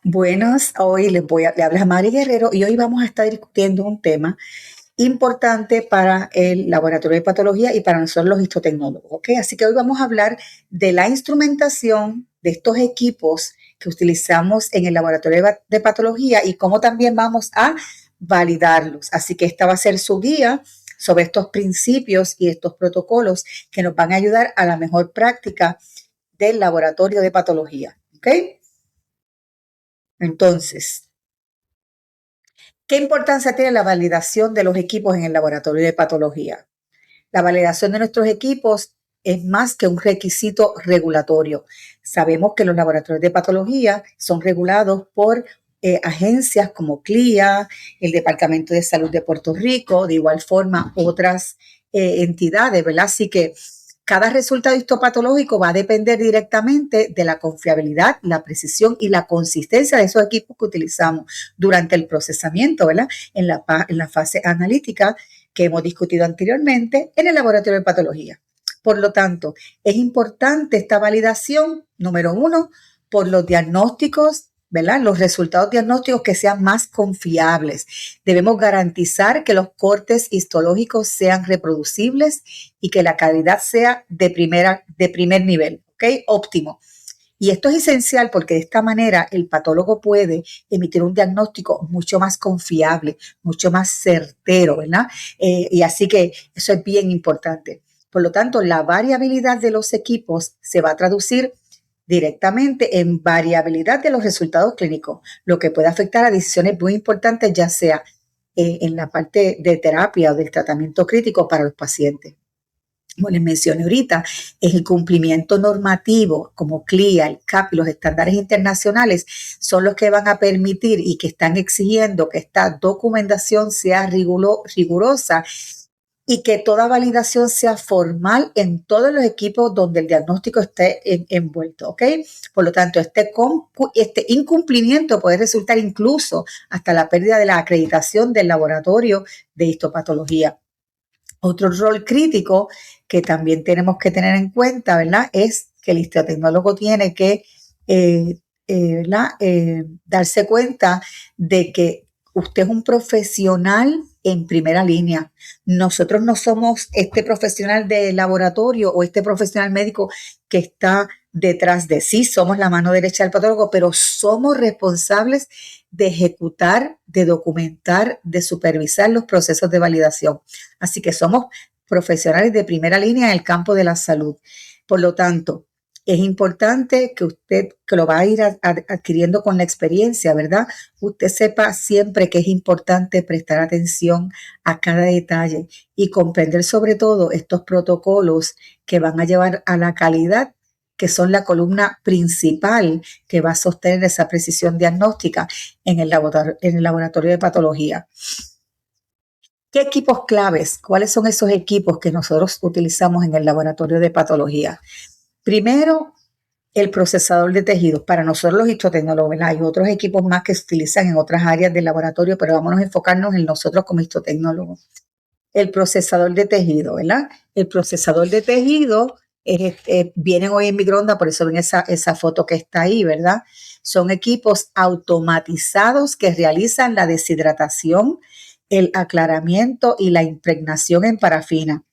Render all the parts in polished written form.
Buenas, hoy le habla Mari Guerrero y hoy vamos a estar discutiendo un tema importante para el laboratorio de patología y para nosotros los histotecnólogos, ¿ok? Así que hoy vamos a hablar de la instrumentación de estos equipos que utilizamos en el laboratorio de patología y cómo también vamos a validarlos. Así que esta va a ser su guía sobre estos principios y estos protocolos que nos van a ayudar a la mejor práctica del laboratorio de patología, ¿ok? Entonces, ¿qué importancia tiene la validación de los equipos en el laboratorio de patología? La validación de nuestros equipos es más que un requisito regulatorio. Sabemos que los laboratorios de patología son regulados por agencias como CLIA, el Departamento de Salud de Puerto Rico, de igual forma otras entidades, ¿verdad? Así que cada resultado histopatológico va a depender directamente de la confiabilidad, la precisión y la consistencia de esos equipos que utilizamos durante el procesamiento, ¿verdad? En la fase analítica que hemos discutido anteriormente en el laboratorio de patología. Por lo tanto, es importante esta validación, número uno, por los diagnósticos, ¿verdad? Los resultados diagnósticos que sean más confiables. Debemos garantizar que los cortes histológicos sean reproducibles y que la calidad sea de primer nivel, ¿ok? Óptimo. Y esto es esencial porque de esta manera el patólogo puede emitir un diagnóstico mucho más confiable, mucho más certero, ¿verdad? Y así que eso es bien importante. Por lo tanto, la variabilidad de los equipos se va a traducir directamente en variabilidad de los resultados clínicos, lo que puede afectar a decisiones muy importantes, ya sea en la parte de terapia o del tratamiento crítico para los pacientes. Como les mencioné ahorita, es el cumplimiento normativo como CLIA, el CAP y los estándares internacionales son los que van a permitir y que están exigiendo que esta documentación sea rigurosa y que toda validación sea formal en todos los equipos donde el diagnóstico esté envuelto, ¿ok? Por lo tanto, este incumplimiento puede resultar incluso hasta la pérdida de la acreditación del laboratorio de histopatología. Otro rol crítico que también tenemos que tener en cuenta, ¿verdad? Es que el histotecnólogo tiene que darse cuenta de que usted es un profesional en primera línea. Nosotros no somos este profesional de laboratorio o este profesional médico que está detrás de sí, somos la mano derecha del patólogo, pero somos responsables de ejecutar, de documentar, de supervisar los procesos de validación. Así que somos profesionales de primera línea en el campo de la salud. Por lo tanto, es importante que usted, que lo va a ir adquiriendo con la experiencia, ¿verdad? Usted sepa siempre que es importante prestar atención a cada detalle y comprender sobre todo estos protocolos que van a llevar a la calidad, que son la columna principal que va a sostener esa precisión diagnóstica en el laboratorio de patología. ¿Qué equipos claves? ¿Cuáles son esos equipos que nosotros utilizamos en el laboratorio de patología? Primero, el procesador de tejidos. Para nosotros los histotecnólogos, ¿verdad? Hay otros equipos más que se utilizan en otras áreas del laboratorio, pero vámonos a enfocarnos en nosotros como histotecnólogos. El procesador de tejido, ¿verdad? El procesador de tejido vienen hoy en microondas, por eso ven esa foto que está ahí, ¿verdad? Son equipos automatizados que realizan la deshidratación, el aclaramiento y la impregnación en parafina.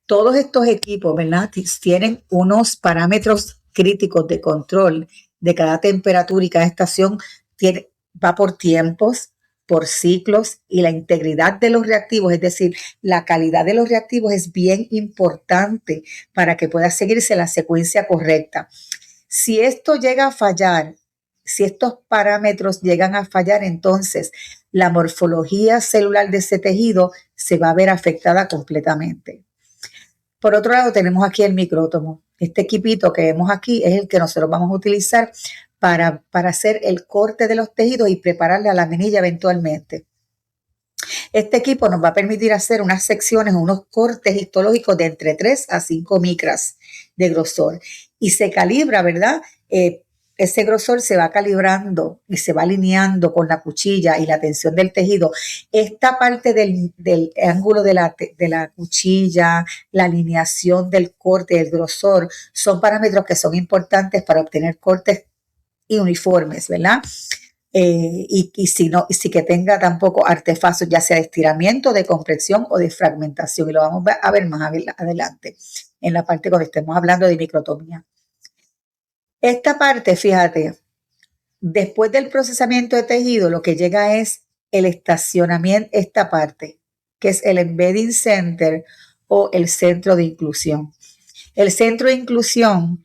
Todos estos equipos, ¿verdad? Tienen unos parámetros críticos de control de cada temperatura y cada estación va por tiempos, por ciclos y la integridad de los reactivos, es decir, la calidad de los reactivos es bien importante para que pueda seguirse la secuencia correcta. Si esto llega a fallar, si estos parámetros llegan a fallar, entonces la morfología celular de ese tejido se va a ver afectada completamente. Por otro lado, tenemos aquí el micrótomo. Este equipito que vemos aquí es el que nosotros vamos a utilizar para hacer el corte de los tejidos y prepararle a la laminilla eventualmente. Este equipo nos va a permitir hacer unas secciones, unos cortes histológicos de entre 3 a 5 micras de grosor. Y se calibra, ¿verdad? Ese grosor se va calibrando y se va alineando con la cuchilla y la tensión del tejido. Esta parte del ángulo de la cuchilla, la alineación del corte, el grosor, son parámetros que son importantes para obtener cortes y uniformes, ¿verdad? Y si no, y si que tenga tampoco artefactos, ya sea de estiramiento, de compresión o de fragmentación. Y lo vamos a ver más adelante, en la parte cuando estemos hablando de microtomía. Esta parte, fíjate, después del procesamiento de tejido, lo que llega es el estacionamiento, esta parte, que es el embedding center o el centro de inclusión. El centro de inclusión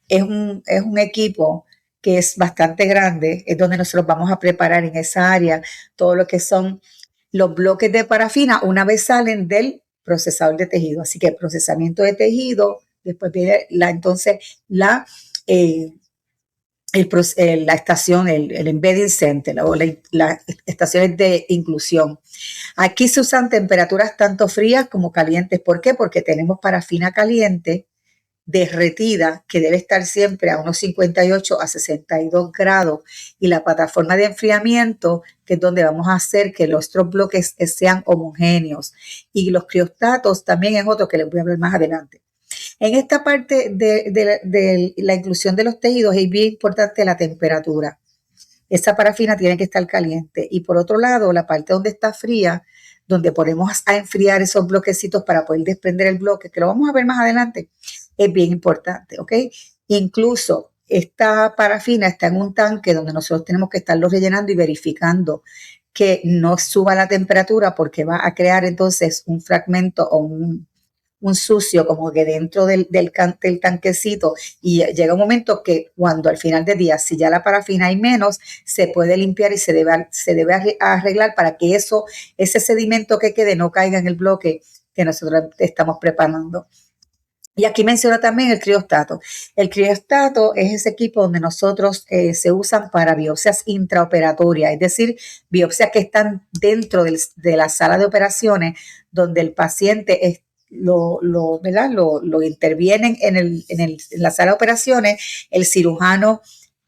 es un equipo que es bastante grande, es donde nosotros vamos a preparar en esa área todo lo que son los bloques de parafina una vez salen del procesador de tejido. Así que el procesamiento de tejido, después viene entonces la estación, el embedding center o las estaciones de inclusión. Aquí se usan temperaturas tanto frías como calientes. ¿Por qué? Porque tenemos parafina caliente derretida que debe estar siempre a unos 58 a 62 grados y la plataforma de enfriamiento que es donde vamos a hacer que los otros bloques sean homogéneos y los criostatos también es otro que les voy a hablar más adelante. En esta parte de la inclusión de los tejidos es bien importante la temperatura. Esa parafina tiene que estar caliente. Y por otro lado, la parte donde está fría, donde ponemos a enfriar esos bloquecitos para poder desprender el bloque, que lo vamos a ver más adelante, es bien importante, ¿ok? Incluso esta parafina está en un tanque donde nosotros tenemos que estarlo rellenando y verificando que no suba la temperatura porque va a crear entonces un fragmento o un sucio como que dentro del tanquecito y llega un momento que cuando al final del día, si ya la parafina hay menos, se puede limpiar y se debe arreglar para que ese sedimento que quede no caiga en el bloque que nosotros estamos preparando. Y aquí menciona también el criostato. El criostato es ese equipo donde nosotros se usan para biopsias intraoperatorias, es decir, biopsias que están dentro de la sala de operaciones donde el paciente lo intervienen en la sala de operaciones, el cirujano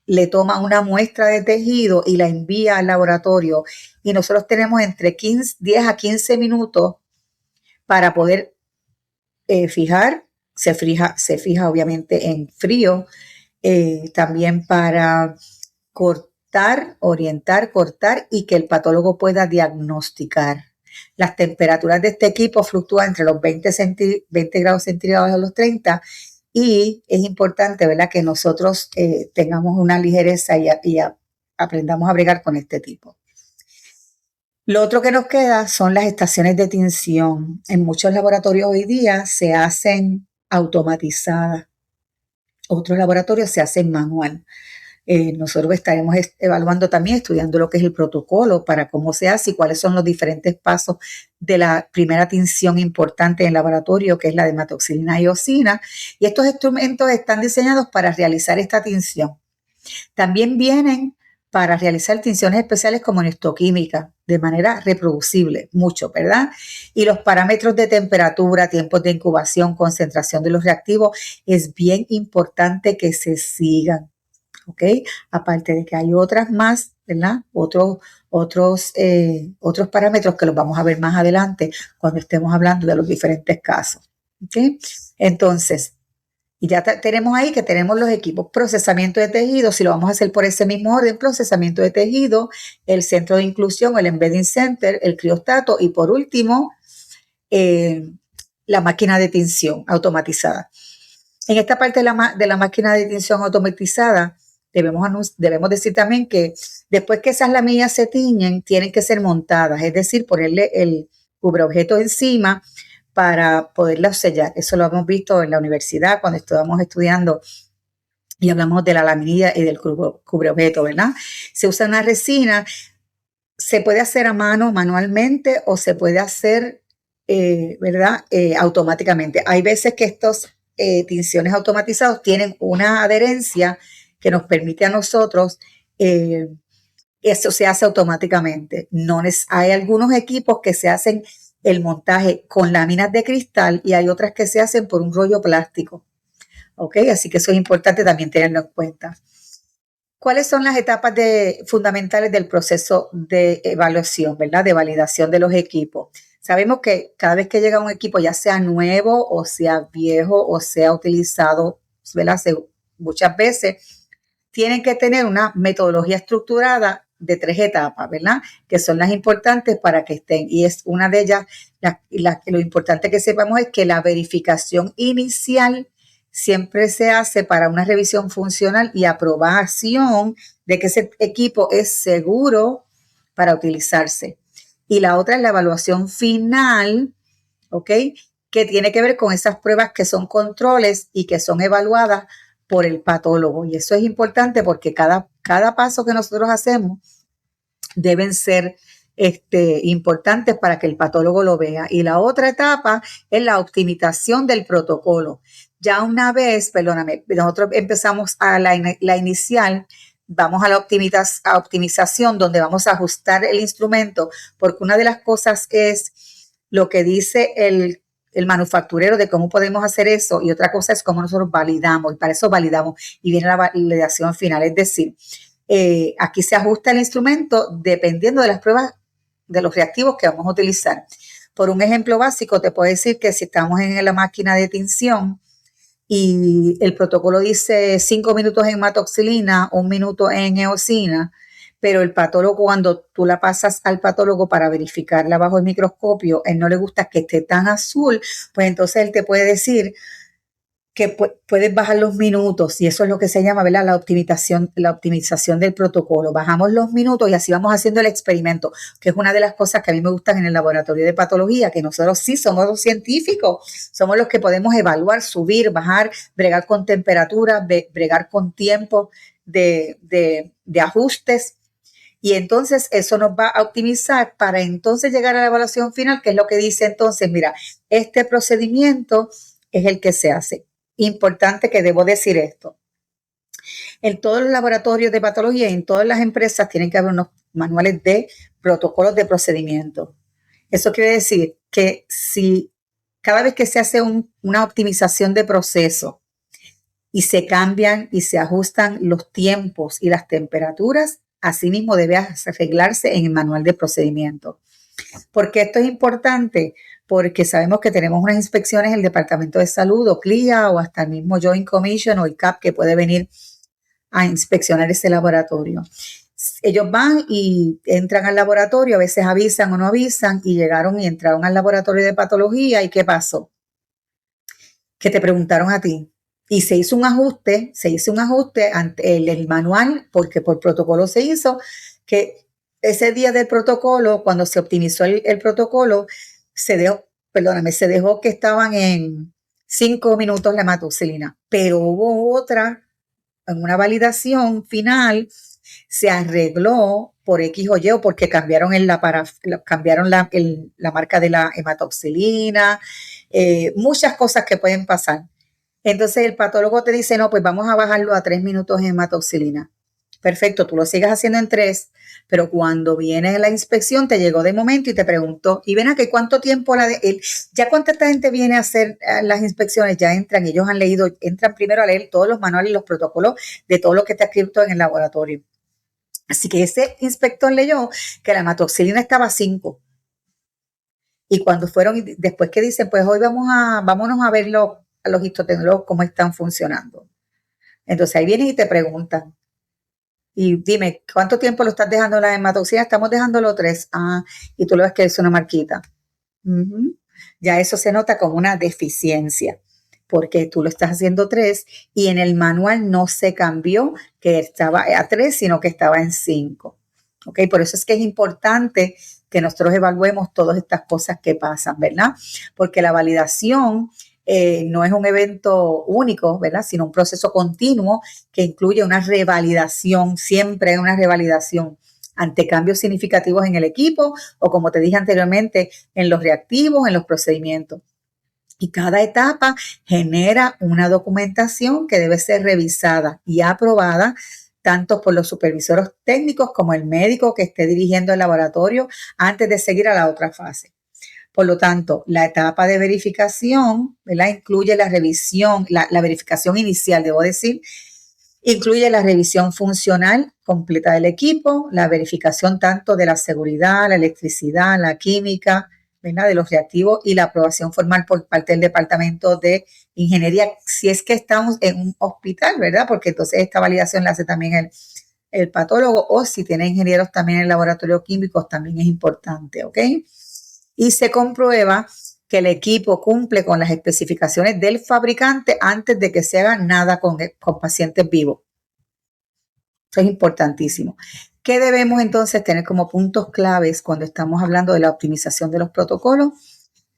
le toma una muestra de tejido y la envía al laboratorio y nosotros tenemos entre 10 a 15 minutos para poder fijar, se fija obviamente en frío, también para orientar, cortar y que el patólogo pueda diagnosticar. Las temperaturas de este equipo fluctúan entre los 20 grados centígrados a los 30 y es importante, ¿verdad?, que nosotros tengamos una ligereza y aprendamos a bregar con este tipo. Lo otro que nos queda son las estaciones de tinción. En muchos laboratorios hoy día se hacen automatizadas. Otros laboratorios se hacen manual. Nosotros estaremos evaluando también, estudiando lo que es el protocolo para cómo se hace y cuáles son los diferentes pasos de la primera tinción importante en el laboratorio, que es la de hematoxilina y eosina. Y estos instrumentos están diseñados para realizar esta tinción. También vienen para realizar tinciones especiales como en histoquímica, de manera reproducible, mucho, ¿verdad? Y los parámetros de temperatura, tiempos de incubación, concentración de los reactivos, es bien importante que se sigan, ¿ok? Aparte de que hay otras más, ¿verdad? Otros parámetros que los vamos a ver más adelante cuando estemos hablando de los diferentes casos, ¿ok? Entonces, y ya tenemos ahí que tenemos los equipos, procesamiento de tejido, si lo vamos a hacer por ese mismo orden, procesamiento de tejido, el centro de inclusión, el embedding center, el criostato y por último, la máquina de tinción automatizada. En esta parte de la máquina de tinción automatizada, debemos decir también que después que esas lamillas se tiñen, tienen que ser montadas, es decir, ponerle el cubreobjeto encima para poderlas sellar. Eso lo hemos visto en la universidad cuando estábamos estudiando y hablamos de la laminilla y del cubreobjeto, ¿verdad? Se usa una resina, se puede hacer a mano, manualmente, o se puede hacer, ¿verdad? Automáticamente. Hay veces que estos tinciones automatizados tienen una adherencia que nos permite a nosotros eso se hace automáticamente. Hay algunos equipos que se hacen el montaje con láminas de cristal y hay otras que se hacen por un rollo plástico. ¿Ok? Así que eso es importante también tenerlo en cuenta. ¿Cuáles son las etapas fundamentales del proceso de evaluación, ¿verdad? De validación de los equipos. Sabemos que cada vez que llega un equipo, ya sea nuevo o sea viejo o sea utilizado, ¿verdad? Muchas veces tienen que tener una metodología estructurada de 3 etapas, ¿verdad? Que son las importantes para que estén. Y es una de ellas, lo importante que sepamos es que la verificación inicial siempre se hace para una revisión funcional y aprobación de que ese equipo es seguro para utilizarse. Y la otra es la evaluación final, ¿ok? Que tiene que ver con esas pruebas que son controles y que son evaluadas por el patólogo. Y eso es importante porque cada paso que nosotros hacemos deben ser importantes para que el patólogo lo vea. Y la otra etapa es la optimización del protocolo. Ya una vez, nosotros empezamos a la inicial, vamos a la optimización donde vamos a ajustar el instrumento, porque una de las cosas es lo que dice el manufacturero de cómo podemos hacer eso, y otra cosa es cómo nosotros validamos, y para eso validamos, y viene la validación final, es decir, aquí se ajusta el instrumento dependiendo de las pruebas de los reactivos que vamos a utilizar. Por un ejemplo básico, te puedo decir que si estamos en la máquina de tinción y el protocolo dice 5 minutos en hematoxilina, 1 minuto en eosina, pero el patólogo, cuando tú la pasas al patólogo para verificarla bajo el microscopio, él no le gusta que esté tan azul, pues entonces él te puede decir que puedes bajar los minutos, y eso es lo que se llama, ¿verdad? La optimización del protocolo. Bajamos los minutos y así vamos haciendo el experimento, que es una de las cosas que a mí me gustan en el laboratorio de patología, que nosotros sí somos los científicos, somos los que podemos evaluar, subir, bajar, bregar con temperatura, bregar con tiempo de ajustes. Y entonces eso nos va a optimizar para entonces llegar a la evaluación final, que es lo que dice entonces, mira, este procedimiento es el que se hace. Importante que debo decir esto. En todos los laboratorios de patología y en todas las empresas tienen que haber unos manuales de protocolos de procedimiento. Eso quiere decir que si cada vez que se hace una optimización de proceso y se cambian y se ajustan los tiempos y las temperaturas, asimismo debe arreglarse en el manual de procedimiento. ¿Por qué esto es importante? Porque sabemos que tenemos unas inspecciones en el Departamento de Salud o CLIA o hasta el mismo Joint Commission o el CAP que puede venir a inspeccionar ese laboratorio. Ellos van y entran al laboratorio, a veces avisan o no avisan, y llegaron y entraron al laboratorio de patología. ¿Y qué pasó? Que te preguntaron a ti. Y se hizo un ajuste ante el manual, porque por protocolo se hizo, que ese día del protocolo, cuando se optimizó el protocolo, se dejó que estaban en 5 minutos la hematoxilina, pero hubo otra, en una validación final, se arregló por X o Y, o porque cambiaron cambiaron la marca de la hematoxilina, muchas cosas que pueden pasar. Entonces el patólogo te dice, no, pues vamos a bajarlo a 3 minutos en hematoxilina. Perfecto, tú lo sigues haciendo en 3, pero cuando viene la inspección te llegó de momento y te preguntó, y ven aquí, ¿cuánto tiempo ya cuánta gente viene a hacer las inspecciones? Ya entran, ellos han leído, entran primero a leer todos los manuales y los protocolos de todo lo que está escrito en el laboratorio. Así que ese inspector leyó que la hematoxilina estaba a 5. Y cuando fueron, después que dicen, pues hoy vámonos a ver a los histotecnólogos cómo están funcionando. Entonces ahí vienen y te preguntan, y dime, ¿cuánto tiempo lo estás dejando la hematoxilina? Estamos dejándolo 3. Y tú lo ves que es una marquita. Ya eso se nota como una deficiencia, porque tú lo estás haciendo 3 y en el manual no se cambió que estaba a 3, sino que estaba en 5. ¿Ok? Por eso es que es importante que nosotros evaluemos todas estas cosas que pasan, ¿verdad? Porque la validación no es un evento único, ¿verdad? Sino un proceso continuo que incluye una revalidación, siempre una revalidación ante cambios significativos en el equipo o, como te dije anteriormente, en los reactivos, en los procedimientos. Y cada etapa genera una documentación que debe ser revisada y aprobada tanto por los supervisores técnicos como el médico que esté dirigiendo el laboratorio antes de seguir a la otra fase. Por lo tanto, la etapa de verificación, ¿verdad? Incluye la revisión, la verificación inicial, debo decir, incluye la revisión funcional completa del equipo, la verificación tanto de la seguridad, la electricidad, la química, ¿verdad?, de los reactivos y la aprobación formal por parte del Departamento de Ingeniería, si es que estamos en un hospital, ¿verdad? Porque entonces esta validación la hace también el patólogo, o si tiene ingenieros también en el laboratorio químico, también es importante, ¿ok? Y se comprueba que el equipo cumple con las especificaciones del fabricante antes de que se haga nada con pacientes vivos. Eso es importantísimo. ¿Qué debemos entonces tener como puntos claves cuando estamos hablando de la optimización de los protocolos?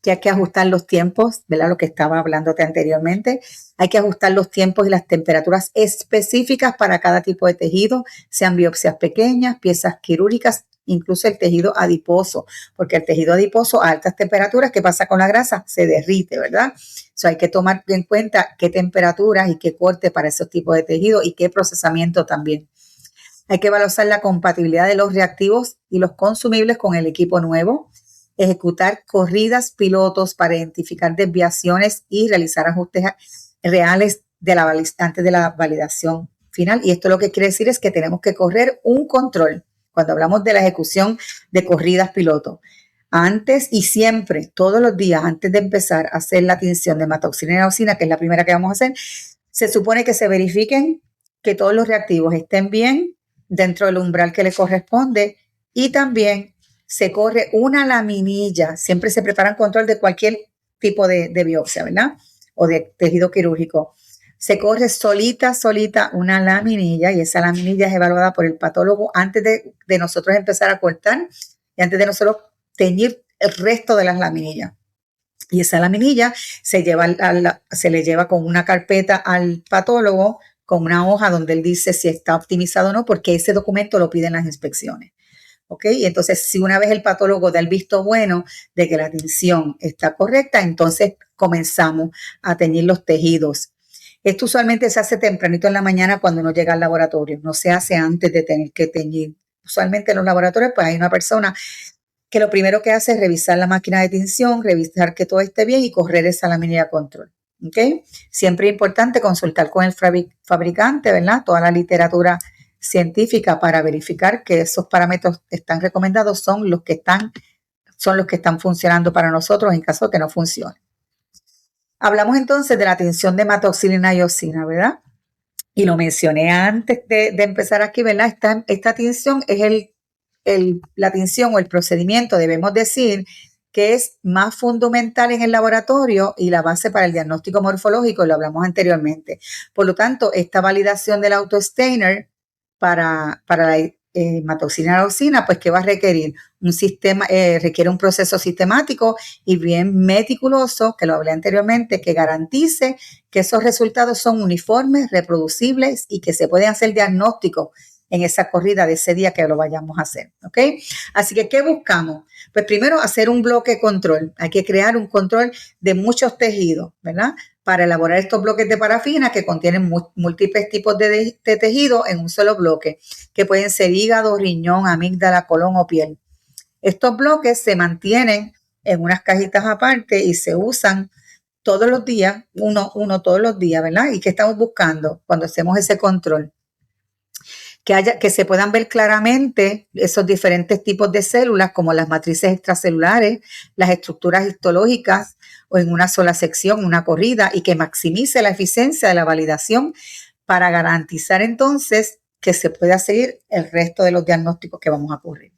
Que hay que ajustar los tiempos, ¿verdad? Lo que estaba hablándote anteriormente. Hay que ajustar los tiempos y las temperaturas específicas para cada tipo de tejido, sean biopsias pequeñas, piezas quirúrgicas, incluso el tejido adiposo, porque el tejido adiposo a altas temperaturas, ¿qué pasa con la grasa? Se derrite, ¿verdad? Hay que tomar en cuenta qué temperaturas y qué corte para esos tipos de tejido y qué procesamiento también. Hay que evaluar la compatibilidad de los reactivos y los consumibles con el equipo nuevo, ejecutar corridas pilotos para identificar desviaciones y realizar ajustes reales antes de la validación final. Y esto lo que quiere decir es que tenemos que correr un control cuando hablamos de la ejecución de corridas piloto. Antes y siempre, todos los días, antes de empezar a hacer la tinción de hematoxilina y eosina, que es la primera que vamos a hacer, se supone que se verifiquen que todos los reactivos estén bien dentro del umbral que le corresponde, y también se corre una laminilla. Siempre se prepara un control de cualquier tipo de biopsia, ¿verdad? O de tejido quirúrgico. Se corre solita una laminilla, y esa laminilla es evaluada por el patólogo antes de nosotros empezar a cortar y antes de nosotros teñir el resto de las laminillas. Y esa laminilla se le lleva con una carpeta al patólogo, con una hoja donde él dice si está optimizado o no, porque ese documento lo piden las inspecciones. ¿Ok? Y entonces, si una vez el patólogo da el visto bueno de que la tinción está correcta, entonces comenzamos a teñir los tejidos. Esto usualmente se hace tempranito en la mañana cuando uno llega al laboratorio, no se hace antes de tener que teñir. Usualmente en los laboratorios pues hay una persona que lo primero que hace es revisar la máquina de tinción, revisar que todo esté bien y correr esa laminilla control. ¿Okay? Siempre es importante consultar con el fabricante, ¿verdad? Toda la literatura científica para verificar que esos parámetros están recomendados son los que están funcionando para nosotros en caso de que no funcione. Hablamos entonces de la tinción de hematoxilina y eosina, ¿verdad? Y lo mencioné antes de empezar aquí, ¿verdad? Esta tinción es la tinción o el procedimiento, debemos decir, que es más fundamental en el laboratorio y la base para el diagnóstico morfológico, lo hablamos anteriormente. Por lo tanto, esta validación del autostainer para la hematoxilina eosina, pues que va a requerir requiere un proceso sistemático y bien meticuloso, que lo hablé anteriormente, que garantice que esos resultados son uniformes, reproducibles y que se pueden hacer diagnósticos en esa corrida de ese día que lo vayamos a hacer, ¿ok? Así que, ¿qué buscamos? Pues primero hacer un bloque control. Hay que crear un control de muchos tejidos, ¿verdad? Para elaborar estos bloques de parafina que contienen múltiples tipos de tejido en un solo bloque, que pueden ser hígado, riñón, amígdala, colon o piel. Estos bloques se mantienen en unas cajitas aparte y se usan todos los días, uno todos los días, ¿verdad? ¿Y qué estamos buscando cuando hacemos ese control? Que se puedan ver claramente esos diferentes tipos de células, como las matrices extracelulares, las estructuras histológicas, o en una sola sección, una corrida, y que maximice la eficiencia de la validación para garantizar entonces que se pueda seguir el resto de los diagnósticos que vamos a ocurrir.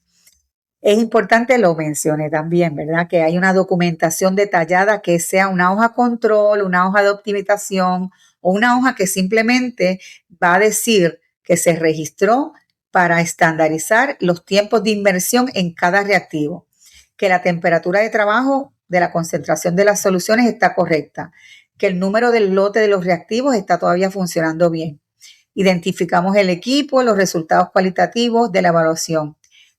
Es importante, lo mencioné también, ¿verdad? Que hay una documentación detallada que sea una hoja control, una hoja de optimización o una hoja que simplemente va a decir que se registró para estandarizar los tiempos de inmersión en cada reactivo, que la temperatura de trabajo de la concentración de las soluciones está correcta, que el número del lote de los reactivos está todavía funcionando bien. Identificamos el equipo, los resultados cualitativos de la evaluación.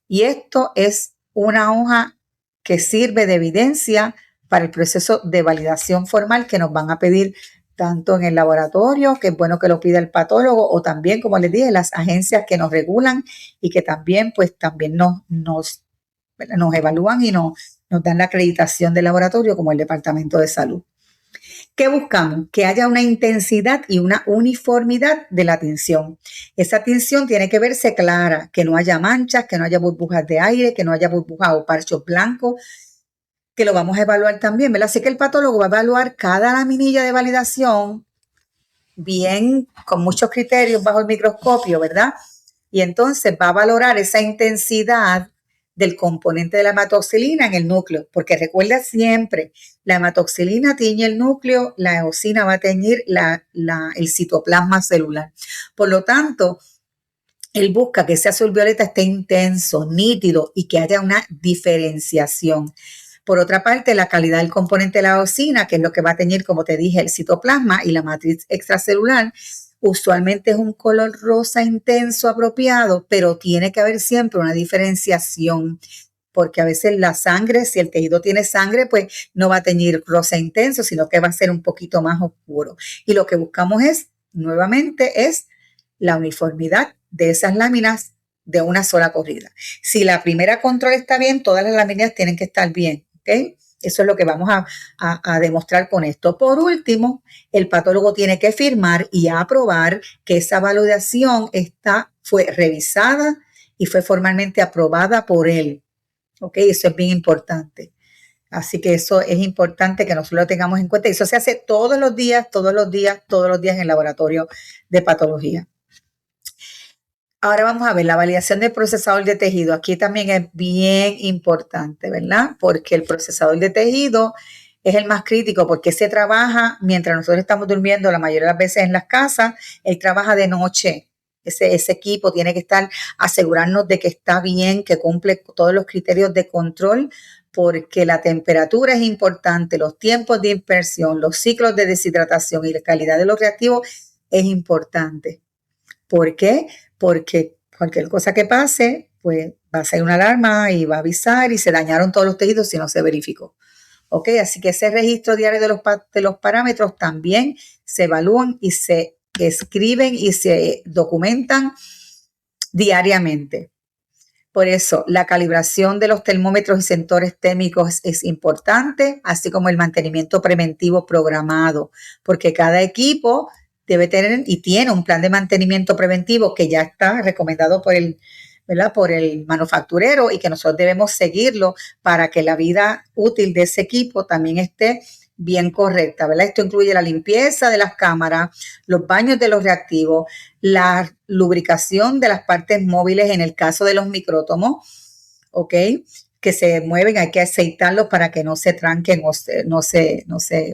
Y esto es una hoja que sirve de evidencia para el proceso de validación formal que nos van a pedir tanto en el laboratorio, que es bueno que lo pida el patólogo, o también, como les dije, las agencias que nos regulan y que también, pues, también nos evalúan y nos dan la acreditación del laboratorio, como el Departamento de Salud. ¿Qué buscamos? Que haya una intensidad y una uniformidad de la tinción. Esa tinción tiene que verse clara, que no haya manchas, que no haya burbujas de aire, que no haya burbujas o parchos blancos. que lo vamos a evaluar también, ¿verdad? Así que el patólogo va a evaluar cada laminilla de validación bien, con muchos criterios bajo el microscopio, ¿verdad? Y entonces va a valorar esa intensidad del componente de la hematoxilina en el núcleo, porque recuerda siempre, la hematoxilina tiñe el núcleo, la eosina va a teñir el citoplasma celular. Por lo tanto, él busca que ese azul violeta esté intenso, nítido y que haya una diferenciación. Por otra parte, la calidad del componente de la eosina, que es lo que va a teñir, como te dije, el citoplasma y la matriz extracelular, usualmente es un color rosa intenso apropiado, pero tiene que haber siempre una diferenciación, porque a veces la sangre, si el tejido tiene sangre, pues no va a teñir rosa intenso, sino que va a ser un poquito más oscuro. Y lo que buscamos nuevamente, es la uniformidad de esas láminas de una sola corrida. Si la primera control está bien, todas las láminas tienen que estar bien, ¿ok? Eso es lo que vamos a demostrar con esto. Por último, el patólogo tiene que firmar y aprobar que esa validación fue revisada y fue formalmente aprobada por él. ¿Ok? Eso es bien importante. Así que eso es importante que nosotros lo tengamos en cuenta. Eso se hace todos los días, todos los días, todos los días en el laboratorio de patología. Ahora vamos a ver la validación del procesador de tejido. Aquí también es bien importante, ¿verdad? Porque el procesador de tejido es el más crítico porque se trabaja mientras nosotros estamos durmiendo la mayoría de las veces en las casas, él trabaja de noche. Ese equipo tiene que asegurarnos de que está bien, que cumple todos los criterios de control, porque la temperatura es importante, los tiempos de dispersión, los ciclos de deshidratación y la calidad de los reactivos es importante. ¿Por qué? Porque cualquier cosa que pase, pues va a ser una alarma y va a avisar y se dañaron todos los tejidos si no se verificó. ¿Ok? Así que ese registro diario de los parámetros también se evalúan y se escriben y se documentan diariamente. Por eso, la calibración de los termómetros y sensores térmicos es importante, así como el mantenimiento preventivo programado, porque cada equipo debe tener y tiene un plan de mantenimiento preventivo que ya está recomendado por el manufacturero y que nosotros debemos seguirlo para que la vida útil de ese equipo también esté bien correcta, ¿verdad? Esto incluye la limpieza de las cámaras, los baños de los reactivos, la lubricación de las partes móviles en el caso de los micrótomos, ¿ok? Que se mueven, hay que aceitarlos para que no se tranquen o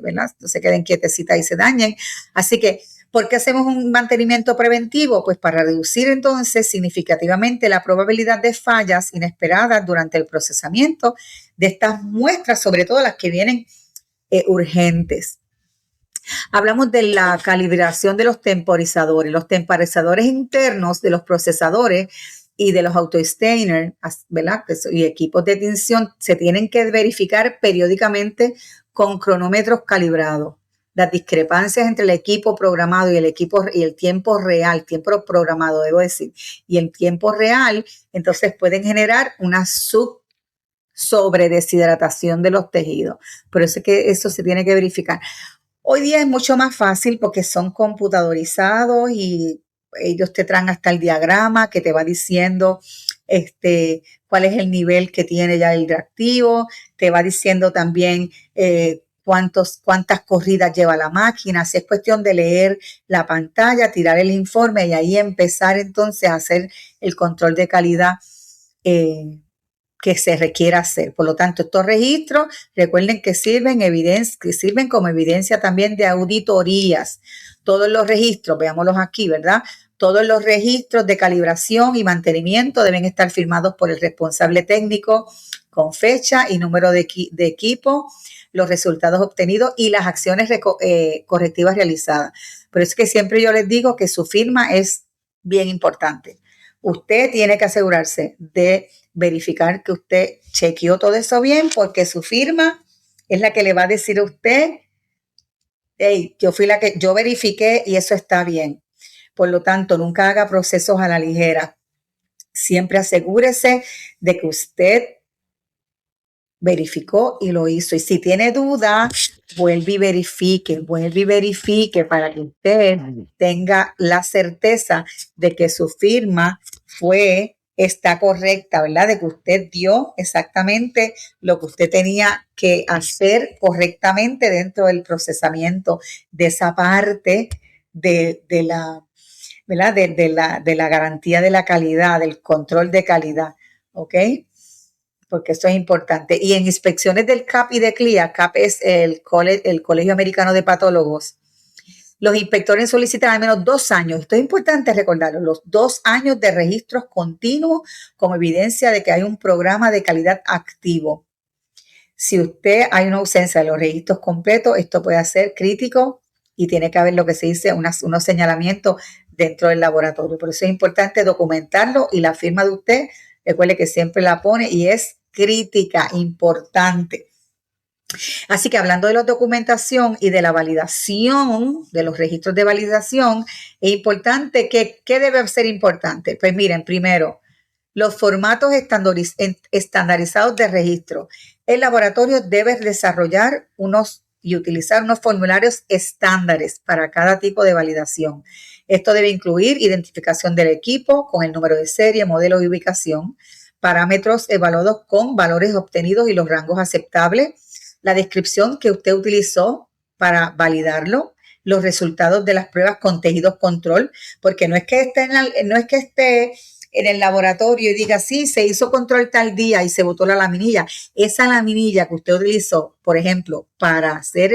¿verdad? No se queden quietecitas y se dañen. Así que, ¿por qué hacemos un mantenimiento preventivo? Pues para reducir entonces significativamente la probabilidad de fallas inesperadas durante el procesamiento de estas muestras, sobre todo las que vienen urgentes. Hablamos de la calibración de los temporizadores. Los temporizadores internos de los procesadores y de los autostainers, ¿verdad? Y equipos de tinción se tienen que verificar periódicamente con cronómetros calibrados. Las discrepancias entre el equipo programado y el tiempo real, tiempo programado, debo decir, y el tiempo real, entonces pueden generar una sobre deshidratación de los tejidos. Por eso es que eso se tiene que verificar. Hoy día es mucho más fácil porque son computadorizados y ellos te traen hasta el diagrama que te va diciendo cuál es el nivel que tiene ya el reactivo, te va diciendo también cuántas corridas lleva la máquina. Así es cuestión de leer la pantalla, tirar el informe y ahí empezar entonces a hacer el control de calidad que se requiera hacer. Por lo tanto, estos registros, recuerden que sirven como evidencia también de auditorías. Todos los registros, veámoslos aquí, ¿verdad? Todos los registros de calibración y mantenimiento deben estar firmados por el responsable técnico con fecha y número de equipo, los resultados obtenidos y las acciones correctivas realizadas. Por eso es que siempre yo les digo que su firma es bien importante. Usted tiene que asegurarse de verificar que usted chequeó todo eso bien, porque su firma es la que le va a decir a usted, hey, yo verifiqué y eso está bien. Por lo tanto, nunca haga procesos a la ligera. Siempre asegúrese de que usted verificó y lo hizo. Y si tiene duda, vuelve y verifique para que usted tenga la certeza de que su firma fue está correcta, ¿verdad? De que usted dio exactamente lo que usted tenía que hacer correctamente dentro del procesamiento de esa parte de la, ¿verdad? De la garantía de la calidad, del control de calidad, ¿ok? Porque eso es importante. Y en inspecciones del CAP y de CLIA, CAP es el Colegio Americano de Patólogos, los inspectores solicitan al menos 2 años, esto es importante recordarlo, los 2 años de registros continuos como evidencia de que hay un programa de calidad activo. Si usted hay una ausencia de los registros completos, esto puede ser crítico y tiene que haber lo que se dice unos señalamientos dentro del laboratorio. Por eso es importante documentarlo y la firma de usted, recuerde que siempre la pone y es crítica, importante. Así que hablando de la documentación y de la validación, de los registros de validación, es importante que, ¿qué debe ser importante? Pues miren, primero, los formatos estandarizados de registro. El laboratorio debe desarrollar y utilizar unos formularios estándares para cada tipo de validación. Esto debe incluir identificación del equipo con el número de serie, modelo y ubicación, parámetros evaluados con valores obtenidos y los rangos aceptables, la descripción que usted utilizó para validarlo, los resultados de las pruebas con tejidos control, porque no es que esté en el laboratorio y diga, sí, se hizo control tal día y se botó la laminilla. Esa laminilla que usted utilizó, por ejemplo, para hacer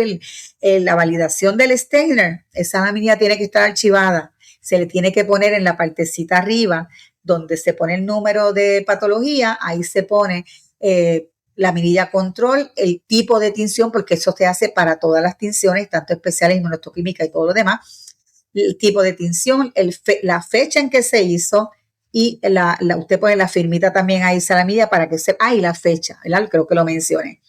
la validación del Steiner, esa laminilla tiene que estar archivada. Se le tiene que poner en la partecita arriba, donde se pone el número de patología, ahí se pone la mirilla control, el tipo de tinción, porque eso se hace para todas las tinciones, tanto especiales, inmunohistoquímica y todo lo demás, el tipo de tinción, la fecha en que se hizo y usted pone la firmita también ahí, Salamilla, para que sepa, y la fecha, ¿verdad? Creo que lo mencioné,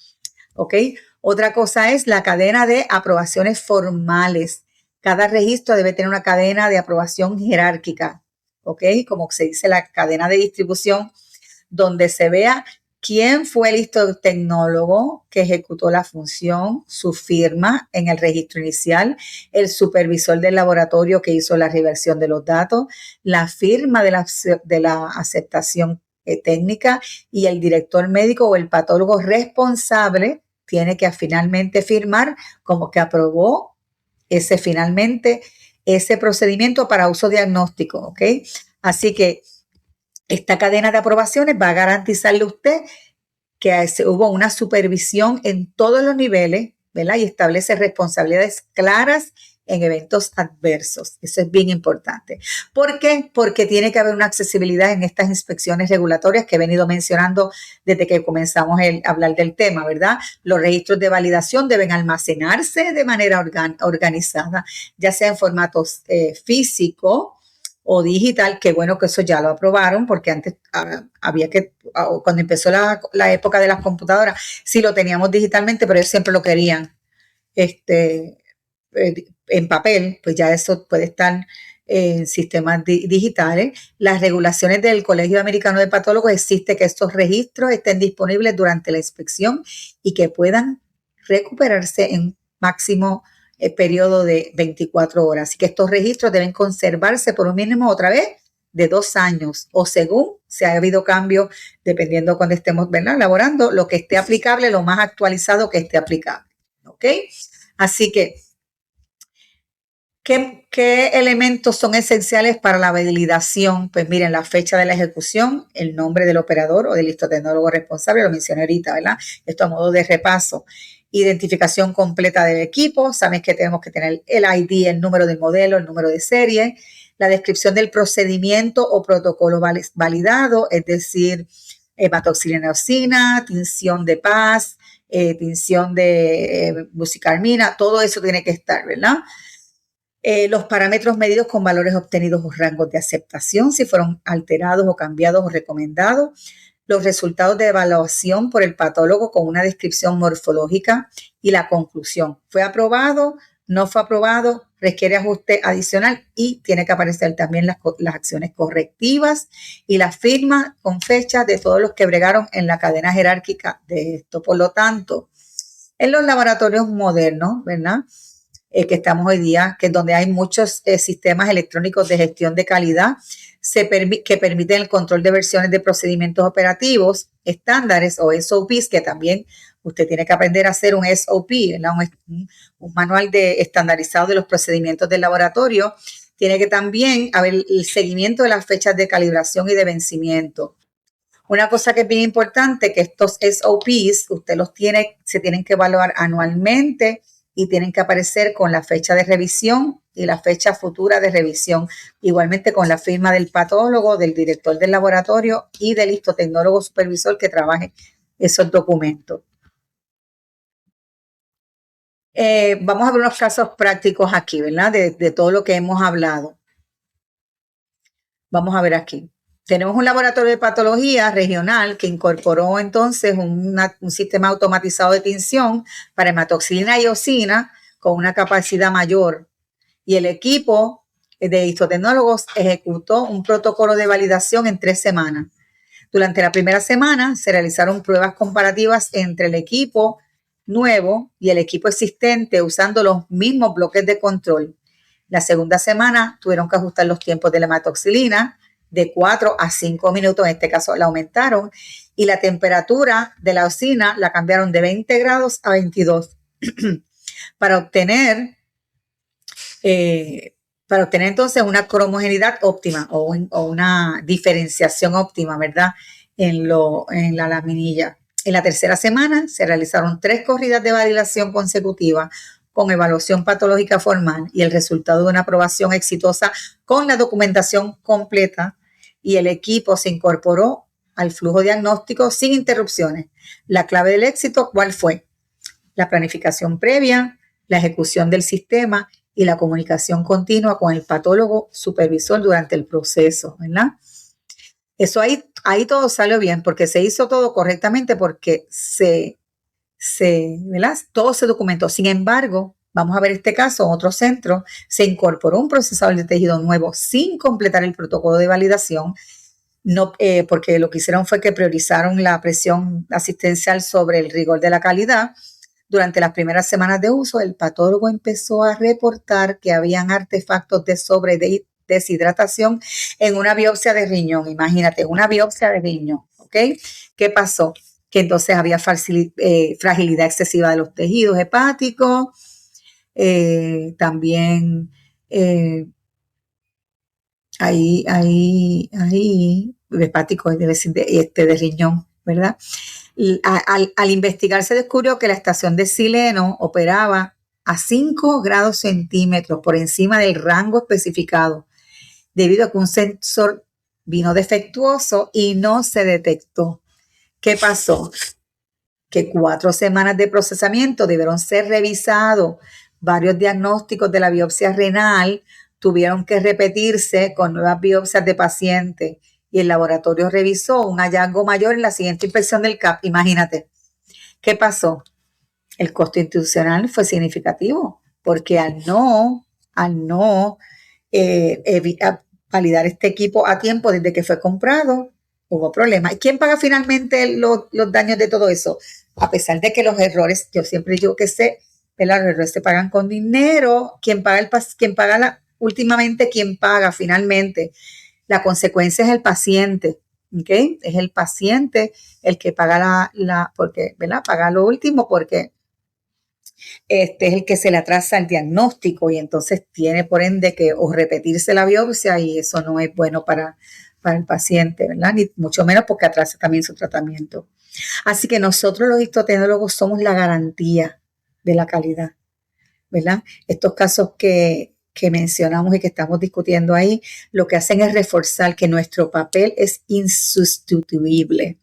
¿ok? Otra cosa es la cadena de aprobaciones formales. Cada registro debe tener una cadena de aprobación jerárquica, ¿ok? Como se dice, la cadena de distribución, donde se vea quién fue el histotecnólogo que ejecutó la función, su firma en el registro inicial, el supervisor del laboratorio que hizo la reversión de los datos, la firma de la aceptación técnica y el director médico o el patólogo responsable tiene que finalmente firmar como que aprobó ese procedimiento para uso diagnóstico, ¿ok? Así que esta cadena de aprobaciones va a garantizarle a usted que hubo una supervisión en todos los niveles, ¿verdad? Y establece responsabilidades claras en eventos adversos. Eso es bien importante. ¿Por qué? Porque tiene que haber una accesibilidad en estas inspecciones regulatorias que he venido mencionando desde que comenzamos a hablar del tema, ¿verdad? Los registros de validación deben almacenarse de manera organizada, ya sea en formatos físico o digital, que bueno que eso ya lo aprobaron, porque antes había que, cuando empezó la época de las computadoras, sí lo teníamos digitalmente, pero ellos siempre lo querían en papel, pues ya eso puede estar en sistemas digitales. Las regulaciones del Colegio Americano de Patólogos existe que estos registros estén disponibles durante la inspección y que puedan recuperarse en máximo periodo de 24 horas. Así que estos registros deben conservarse por un mínimo otra vez de 2 años o según si ha habido cambio, dependiendo cuando estemos, ¿verdad?, elaborando, lo que esté aplicable, lo más actualizado que esté aplicable. ¿Ok? Así que, ¿qué elementos son esenciales para la validación? Pues miren, la fecha de la ejecución, el nombre del operador o del histotecnólogo responsable, lo mencioné ahorita, ¿verdad? Esto a modo de repaso. Identificación completa del equipo, sabes que tenemos que tener el ID, el número del modelo, el número de serie, la descripción del procedimiento o protocolo validado, es decir, hematoxilineosina, tinción de paz, tinción de busicarmina, todo eso tiene que estar, ¿verdad? Los parámetros medidos con valores obtenidos o rangos de aceptación, si fueron alterados o cambiados o recomendados, los resultados de evaluación por el patólogo con una descripción morfológica y la conclusión. ¿Fue aprobado? ¿No fue aprobado? ¿Requiere ajuste adicional? Y tiene que aparecer también las acciones correctivas y la firma con fecha de todos los que bregaron en la cadena jerárquica de esto. Por lo tanto, en los laboratorios modernos, ¿verdad?, que estamos hoy día, que es donde hay muchos sistemas electrónicos de gestión de calidad, que permiten el control de versiones de procedimientos operativos, estándares o SOPs, que también usted tiene que aprender a hacer un SOP, ¿verdad? Un manual estandarizado de los procedimientos del laboratorio. Tiene que también haber el seguimiento de las fechas de calibración y de vencimiento. Una cosa que es bien importante, que estos SOPs, se tienen que evaluar anualmente y tienen que aparecer con la fecha de revisión y la fecha futura de revisión, igualmente con la firma del patólogo, del director del laboratorio y del histotecnólogo supervisor que trabaje esos documentos. Vamos a ver unos casos prácticos aquí, ¿verdad? De todo lo que hemos hablado. Vamos a ver aquí. Tenemos un laboratorio de patología regional que incorporó entonces un sistema automatizado de tinción para hematoxilina y eosina con una capacidad mayor. Y el equipo de histotecnólogos ejecutó un protocolo de validación en 3 semanas. Durante la primera semana se realizaron pruebas comparativas entre el equipo nuevo y el equipo existente usando los mismos bloques de control. La segunda semana tuvieron que ajustar los tiempos de la hematoxilina de 4 a 5 minutos, en este caso la aumentaron, y la temperatura de la eosina la cambiaron de 20 grados a 22 para obtener entonces una cromogeneidad óptima o una diferenciación óptima, ¿verdad? En la laminilla. En la tercera semana se realizaron 3 corridas de validación consecutivas con evaluación patológica formal y el resultado de una aprobación exitosa con la documentación completa, y el equipo se incorporó al flujo diagnóstico sin interrupciones. La clave del éxito, ¿cuál fue? La planificación previa, la ejecución del sistema y la comunicación continua con el patólogo supervisor durante el proceso, ¿verdad? Eso ahí todo salió bien porque se hizo todo correctamente, porque ¿verdad? Todo se documentó. Sin embargo, vamos a ver este caso, en otro centro, se incorporó un procesador de tejido nuevo sin completar el protocolo de validación, porque lo que hicieron fue que priorizaron la presión asistencial sobre el rigor de la calidad. Durante las primeras semanas de uso, el patólogo empezó a reportar que habían artefactos de deshidratación en una biopsia de riñón. Imagínate, una biopsia de riñón, ¿ok? ¿Qué pasó? Que entonces había fragilidad excesiva de los tejidos hepáticos, también hepático, debe decir de riñón, ¿verdad? Al investigar se descubrió que la estación de sileno operaba a 5 grados centímetros por encima del rango especificado, debido a que un sensor vino defectuoso y no se detectó. ¿Qué pasó? Que 4 semanas de procesamiento debieron ser revisados. Varios diagnósticos de la biopsia renal tuvieron que repetirse con nuevas biopsias de pacientes, y el laboratorio revisó un hallazgo mayor en la siguiente inspección del CAP. Imagínate. ¿Qué pasó? El costo institucional fue significativo, porque al no validar este equipo a tiempo desde que fue comprado, hubo problemas. ¿Y quién paga finalmente los daños de todo eso? A pesar de que los errores, yo siempre digo que los errores se pagan con dinero. ¿Quién paga últimamente, quién paga finalmente? La consecuencia es el paciente, ¿ok? Es el paciente el que paga porque, ¿verdad? Paga lo último, porque es el que se le atrasa el diagnóstico, y entonces tiene por ende que o repetirse la biopsia, y eso no es bueno para el paciente, ¿verdad? Ni mucho menos porque atrasa también su tratamiento. Así que nosotros los histotecnólogos somos la garantía de la calidad, ¿verdad? Estos casos que mencionamos y que estamos discutiendo ahí, lo que hacen es reforzar que nuestro papel es insustituible.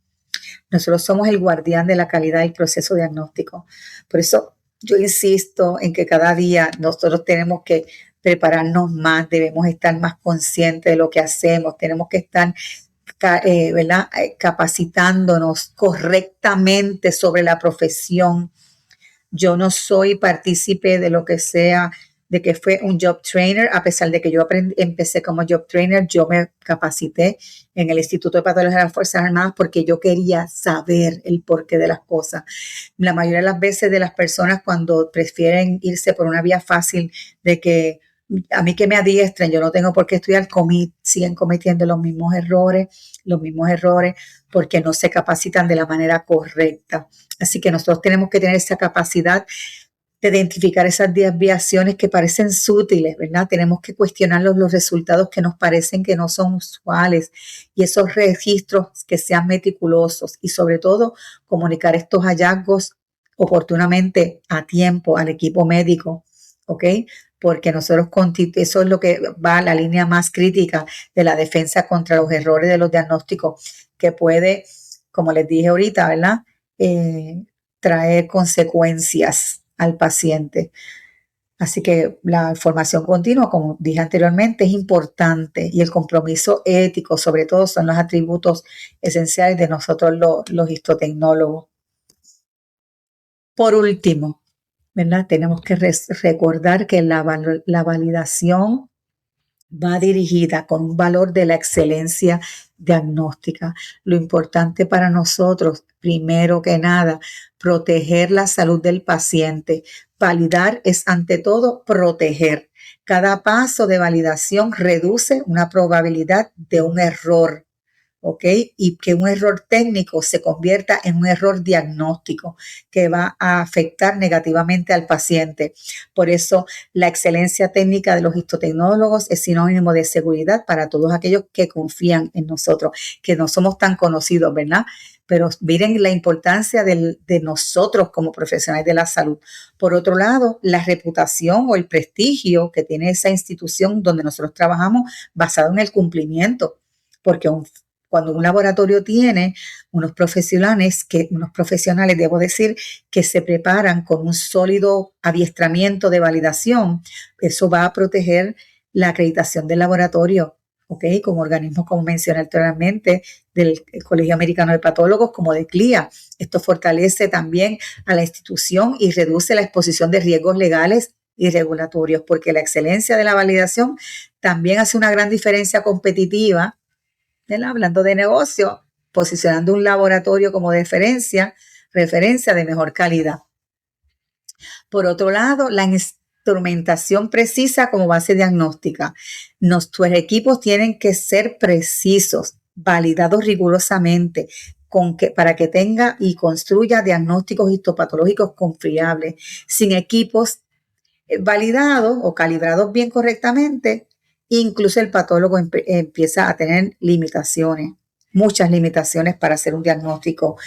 Nosotros somos el guardián de la calidad del proceso diagnóstico. Por eso yo insisto en que cada día nosotros tenemos que prepararnos más, debemos estar más conscientes de lo que hacemos, tenemos que estar ¿verdad? Capacitándonos correctamente sobre la profesión. Yo no soy partícipe de lo que sea, de que fue un job trainer, a pesar de que yo empecé como job trainer. Yo me capacité en el Instituto de Patología de las Fuerzas Armadas porque yo quería saber el porqué de las cosas. La mayoría de las veces de las personas, cuando prefieren irse por una vía fácil de que a mí que me adiestren, yo no tengo por qué estudiar, siguen cometiendo los mismos errores, porque no se capacitan de la manera correcta. Así que nosotros tenemos que tener esa capacidad de identificar esas desviaciones que parecen sutiles, ¿verdad? Tenemos que cuestionar los resultados que nos parecen que no son usuales y esos registros que sean meticulosos y sobre todo comunicar estos hallazgos oportunamente a tiempo al equipo médico, ¿ok? Porque nosotros eso es lo que va a la línea más crítica de la defensa contra los errores de los diagnósticos, que puede, como les dije ahorita, ¿verdad? Traer consecuencias al paciente. Así que la formación continua, como dije anteriormente, es importante y el compromiso ético, sobre todo, son los atributos esenciales de nosotros los histotecnólogos. Por último, ¿verdad? Tenemos que recordar que la validación va dirigida con un valor de la excelencia diagnóstica. Lo importante para nosotros, primero que nada, proteger la salud del paciente. Validar es ante todo proteger. Cada paso de validación reduce una probabilidad de un error. ¿Ok? Y que un error técnico se convierta en un error diagnóstico que va a afectar negativamente al paciente. Por eso, la excelencia técnica de los histotecnólogos es sinónimo de seguridad para todos aquellos que confían en nosotros, que no somos tan conocidos, ¿verdad? Pero miren la importancia de nosotros como profesionales de la salud. Por otro lado, la reputación o el prestigio que tiene esa institución donde nosotros trabajamos basado en el cumplimiento, porque cuando un laboratorio tiene unos profesionales, debo decir, que se preparan con un sólido adiestramiento de validación, eso va a proteger la acreditación del laboratorio, ¿ok? Como organismos, como mencioné anteriormente, del Colegio Americano de Patólogos, como de CLIA. Esto fortalece también a la institución y reduce la exposición de riesgos legales y regulatorios, porque la excelencia de la validación también hace una gran diferencia competitiva, hablando de negocio, posicionando un laboratorio como referencia de mejor calidad. Por otro lado, la instrumentación precisa como base diagnóstica. Nuestros equipos tienen que ser precisos, validados rigurosamente, para que tenga y construya diagnósticos histopatológicos confiables. Sin equipos validados o calibrados bien correctamente, incluso el patólogo empieza a tener limitaciones, muchas limitaciones para hacer un diagnóstico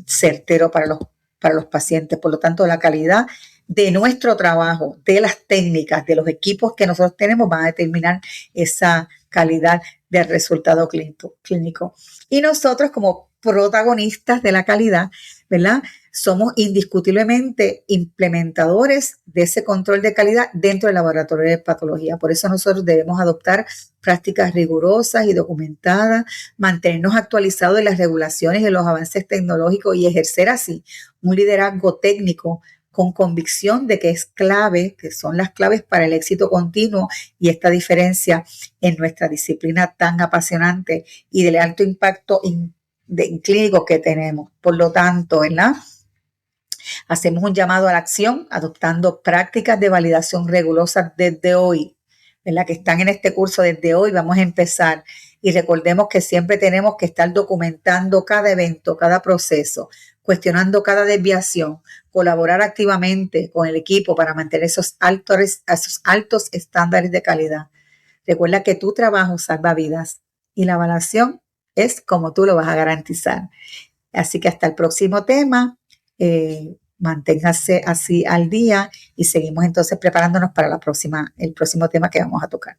certero para los pacientes. Por lo tanto, la calidad de nuestro trabajo, de las técnicas, de los equipos que nosotros tenemos, van a determinar esa calidad del resultado clínico. Y nosotros, como protagonistas de la calidad, ¿verdad? Somos indiscutiblemente implementadores de ese control de calidad dentro del laboratorio de patología. Por eso nosotros debemos adoptar prácticas rigurosas y documentadas, mantenernos actualizados de las regulaciones y de los avances tecnológicos y ejercer así un liderazgo técnico con convicción de que es clave, que son las claves para el éxito continuo y esta diferencia en nuestra disciplina tan apasionante y del alto impacto clínico que tenemos. Por lo tanto, ¿verdad? Hacemos un llamado a la acción adoptando prácticas de validación rigurosas desde hoy, ¿verdad? Que están en este curso desde hoy, vamos a empezar. Y recordemos que siempre tenemos que estar documentando cada evento, cada proceso, cuestionando cada desviación, colaborar activamente con el equipo para mantener esos altos estándares de calidad. Recuerda que tu trabajo salva vidas y la evaluación es como tú lo vas a garantizar. Así que hasta el próximo tema, manténgase así al día y seguimos entonces preparándonos para el próximo tema que vamos a tocar.